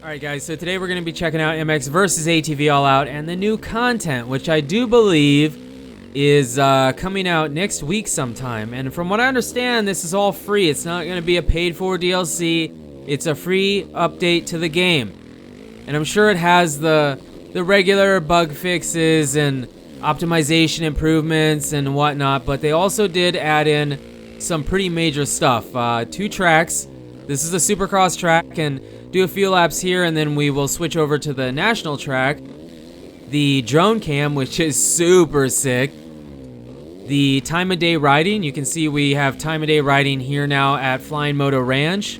Alright guys, so today we're going to be checking out MX versus ATV All Out and the new content, which I do believe is coming out next week sometime. And from what I understand, this is all free. It's not going to be a paid-for DLC. It's a free update to the game. And I'm sure it has the regular bug fixes and optimization improvements and whatnot, but they also did add in some pretty major stuff. 2 tracks. This is the Supercross track, and do a few laps here, and then we will switch over to the national track. The drone cam, which is super sick. The time of day riding. You can see we have time of day riding here now at Flying Moto Ranch.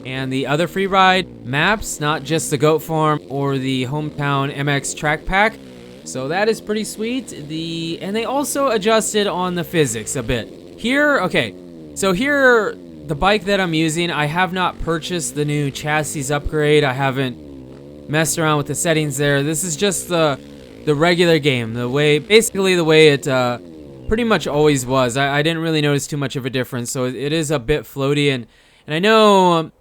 And the other free ride maps, not just the Goat Farm or the Hometown MX track pack. So that is pretty sweet. And they also adjusted on the physics a bit. Here, okay, so here, the bike that I'm using, I have not purchased the new chassis upgrade. I haven't messed around with the settings there. This is just the regular game, basically the way it pretty much always was. I didn't really notice too much of a difference, so it is a bit floaty, and I know,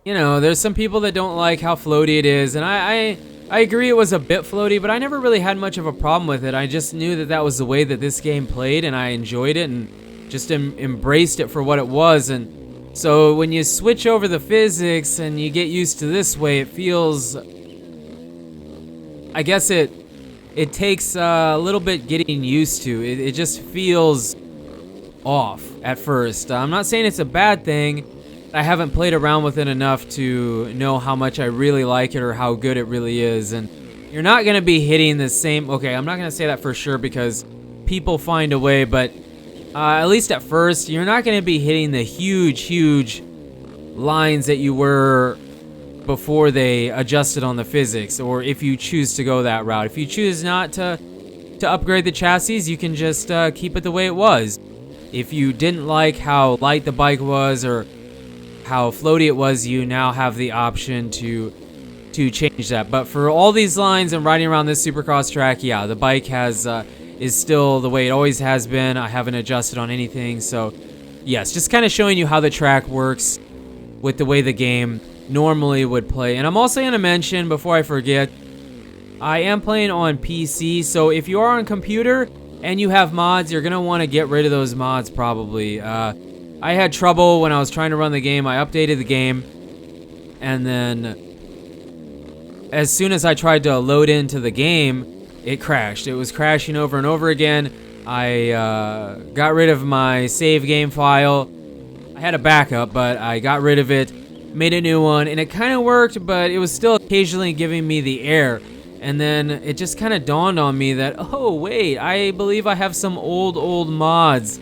you know, there's some people that don't like how floaty it is, and I agree it was a bit floaty, but I never really had much of a problem with it. I just knew that that was the way that this game played, and I enjoyed it, and just embraced it for what it was. And so when you switch over the physics and you get used to this way, it feels, I guess it takes a little bit getting used to. It just feels off at first. I'm not saying it's a bad thing. I haven't played around with it enough to know how much I really like it or how good it really is. And you're not going to be hitting the same, okay, I'm not going to say that for sure because people find a way, but at least at first, you're not going to be hitting the huge lines that you were before they adjusted on the physics, or if you choose to go that route. If you choose not to upgrade the chassis, you can just keep it the way it was. If you didn't like how light the bike was or how floaty it was, you now have the option to change that. But for all these lines and riding around this Supercross track, yeah, the bike is still the way it always has been. I haven't adjusted on anything, so yes, just kind of showing you how the track works with the way the game normally would play. And I'm also going to mention, before I forget, I am playing on PC, so if you are on computer and you have mods, you're going to want to get rid of those mods probably. I had trouble when I was trying to run the game. I updated the game, and then as soon as I tried to load into the game, it crashed. It was crashing over and over again. I got rid of my save game file. I had a backup, but I got rid of it, made a new one, and it kind of worked, but it was still occasionally giving me the error. And then it just kind of dawned on me that, oh wait, I believe I have some old mods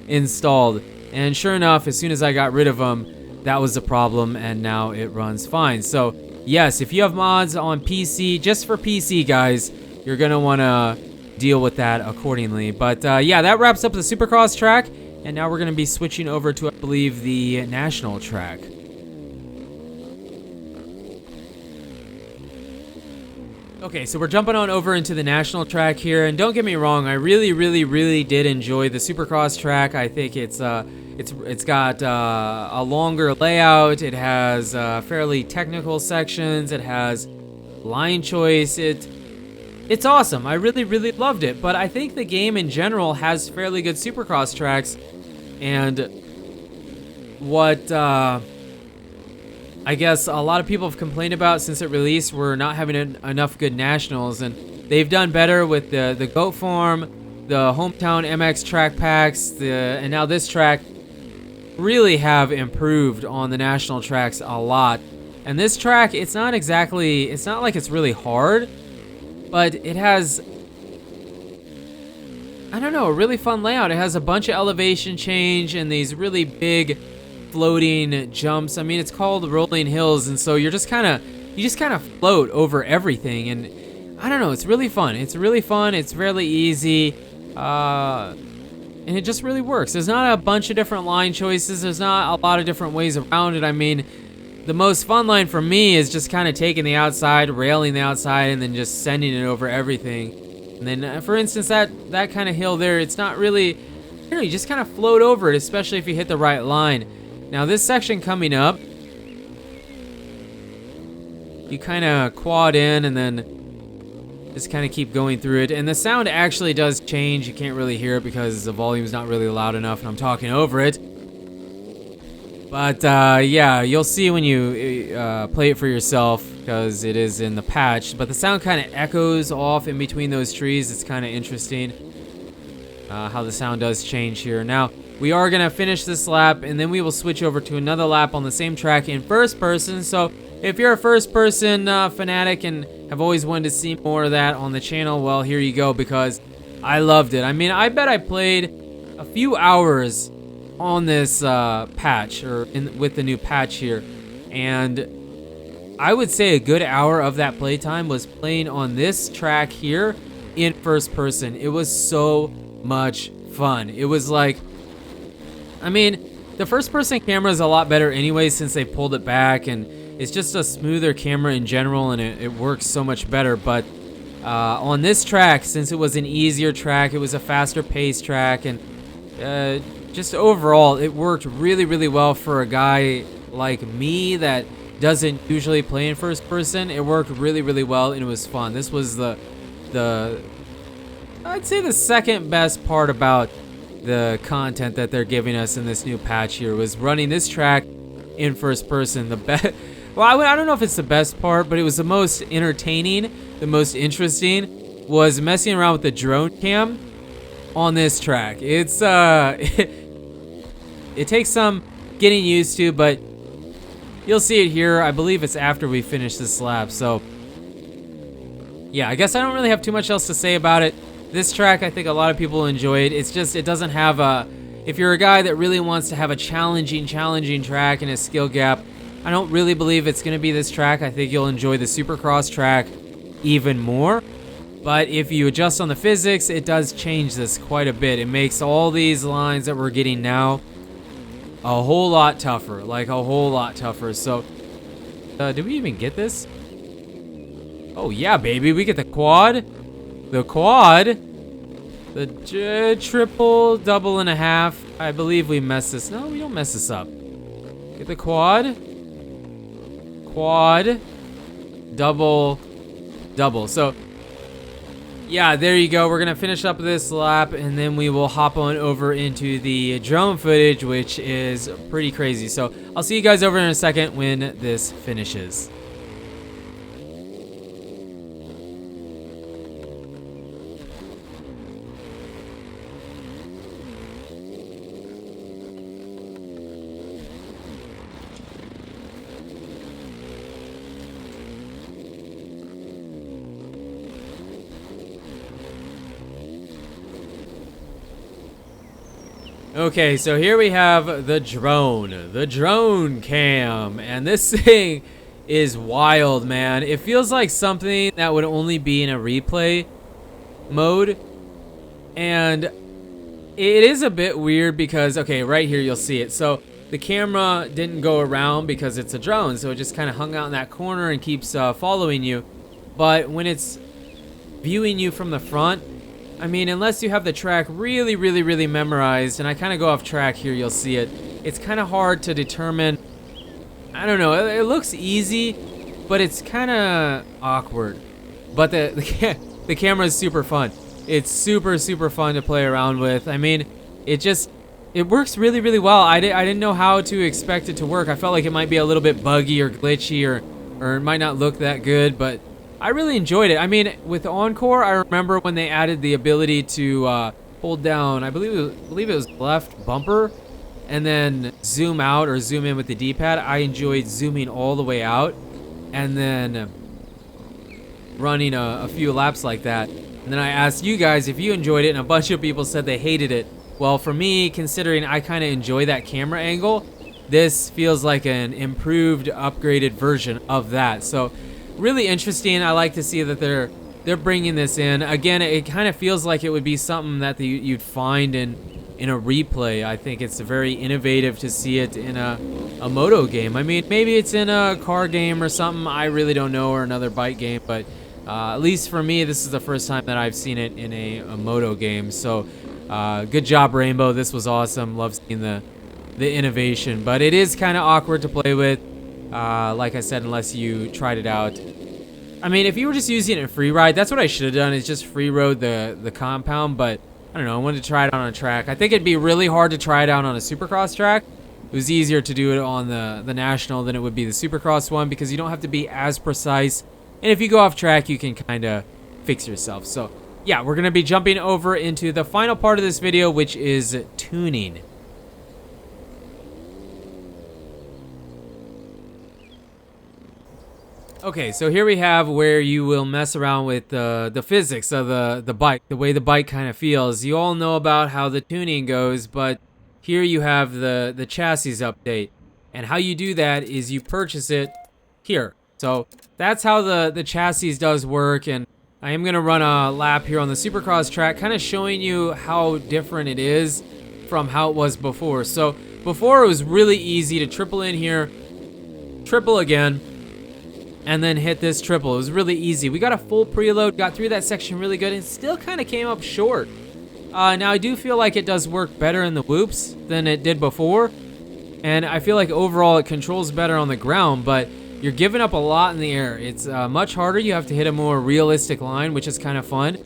installed. And sure enough, as soon as I got rid of them, that was the problem, and now it runs fine. So yes, if you have mods on PC, just for PC guys, you're going to want to deal with that accordingly. But yeah, that wraps up the Supercross track. And now we're going to be switching over to, I believe, the national track. Okay, so we're jumping on over into the national track here. And don't get me wrong, I really did enjoy the Supercross track. I think it's got a longer layout. It has fairly technical sections. It has line choice. It's awesome. I really loved it, but I think the game in general has fairly good Supercross tracks, and what I guess a lot of people have complained about since it released were not having enough good nationals, and they've done better with the Goat Farm, the Hometown MX track packs, and now this track really have improved on the national tracks a lot. And this track, it's not like it's really hard, but it has, I don't know, a really fun layout. It has a bunch of elevation change and these really big floating jumps. I mean, it's called rolling hills, and so you just kind of float over everything, and I don't know, it's really fun. It's really easy, and it just really works. There's not a bunch of different line choices. There's not a lot of different ways around it. I mean, the most fun line for me is just kind of taking the outside, railing the outside, and then just sending it over everything. And then, for instance, that kind of hill there, it's not really, you know, you just kind of float over it, especially if you hit the right line. Now, this section coming up, you kind of quad in and then just kind of keep going through it. And the sound actually does change. You can't really hear it because the volume's not really loud enough and I'm talking over it. But yeah, you'll see when you play it for yourself because it is in the patch. But the sound kind of echoes off in between those trees. It's kind of interesting how the sound does change here. Now, we are going to finish this lap and then we will switch over to another lap on the same track in first person. So if you're a first person fanatic and have always wanted to see more of that on the channel, well, here you go, because I loved it. I mean, I bet I played a few hours on this patch, or with the new patch here, and I would say a good hour of that playtime was playing on this track here in first person. It was so much fun. It was like, I mean, the first person camera is a lot better anyway since they pulled it back, and it's just a smoother camera in general, and it works so much better. But on this track, since it was an easier track, it was a faster paced track, and just overall, it worked really, really well for a guy like me that doesn't usually play in first person. It worked really, really well, and it was fun. This was the I'd say the second best part about the content that they're giving us in this new patch here was running this track in first person. The best, well, I don't know if it's the best part, but it was the most entertaining, the most interesting, was messing around with the drone cam on this track. It's it takes some getting used to, but you'll see it here. I believe it's after we finish this lap. So yeah, I guess I don't really have too much else to say about it. This track, I think a lot of people enjoy it. It's just, it doesn't have a, if you're a guy that really wants to have a challenging track and a skill gap, I don't really believe it's going to be this track. I think you'll enjoy the Supercross track even more. But if you adjust on the physics, it does change this quite a bit. It makes all these lines that we're getting now a whole lot tougher, like a whole lot tougher. So, did we even get this? Oh yeah, baby, we get the quad. The quad. The triple, double and a half. I believe we messed this. No, we don't mess this up. Get the quad. Quad. Double. Double. So, yeah, there you go. We're going to finish up this lap, and then we will hop on over into the drone footage, which is pretty crazy. So, I'll see you guys over in a second when this finishes. Okay, so here we have the drone cam, and this thing is wild, man. It feels like something that would only be in a replay mode, and it is a bit weird because, okay, right here you'll see it. So the camera didn't go around because it's a drone, so it just kind of hung out in that corner and keeps following you. But when it's viewing you from the front, I mean, unless you have the track really, really, really memorized, and I kind of go off track here, you'll see it. It's kind of hard to determine. I don't know. It looks easy, but it's kind of awkward. But the camera is super fun. It's super, super fun to play around with. I mean, it works really, really well. I didn't know how to expect it to work. I felt like it might be a little bit buggy or glitchy, or it might not look that good, but I really enjoyed it. I mean, with Encore, I remember when they added the ability to hold down, I believe it was left bumper, and then zoom out or zoom in with the D-pad. I enjoyed zooming all the way out and then running a few laps like that. And then I asked you guys if you enjoyed it, and a bunch of people said they hated it. Well, for me, considering I kind of enjoy that camera angle, this feels like an improved, upgraded version of that. So really interesting. I like to see that they're bringing this in. Again, it kind of feels like it would be something that you'd find in a replay. I think it's very innovative to see it in a moto game. I mean, maybe it's in a car game or something. I really don't know, or another bike game. But at least for me, this is the first time that I've seen it in a moto game. So good job, Rainbow. This was awesome. Love seeing the innovation. But it is kind of awkward to play with. Like I said, unless you tried it out. I mean, if you were just using it in free ride, that's what I should have done, is just free rode the compound. But I don't know, I wanted to try it out on a track. I think it'd be really hard to try it out on a Supercross track. It was easier to do it on the National than it would be the Supercross one, because you don't have to be as precise. And if you go off track, you can kind of fix yourself. So yeah, we're going to be jumping over into the final part of this video, which is tuning. Okay, so here we have where you will mess around with the physics of the bike, the way the bike kind of feels. You all know about how the tuning goes, but here you have the chassis update. And how you do that is you purchase it here. So that's how the chassis does work. And I am going to run a lap here on the Supercross track, kind of showing you how different it is from how it was before. So before, it was really easy to triple in here, triple again, and then hit this triple. It was really easy. We got a full preload, got through that section really good, and still kind of came up short. Now, I do feel like it does work better in the whoops than it did before, and I feel like overall it controls better on the ground, but you're giving up a lot in the air. It's much harder. You have to hit a more realistic line, which is kind of fun,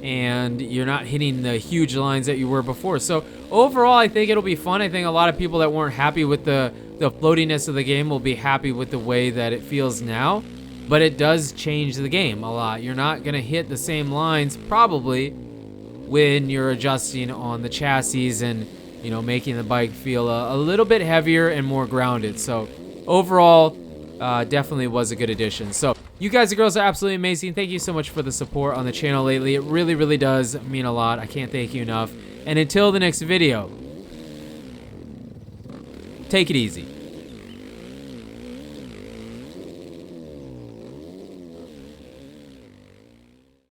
and you're not hitting the huge lines that you were before. So overall, I think it'll be fun. I think a lot of people that weren't happy with the floatiness of the game will be happy with the way that it feels now, but it does change the game a lot. You're not going to hit the same lines probably when you're adjusting on the chassis and, you know, making the bike feel a little bit heavier and more grounded. So overall, definitely was a good addition. So you guys and girls are absolutely amazing. Thank you so much for the support on the channel lately. It really, really does mean a lot. I can't thank you enough. And until the next video, take it easy.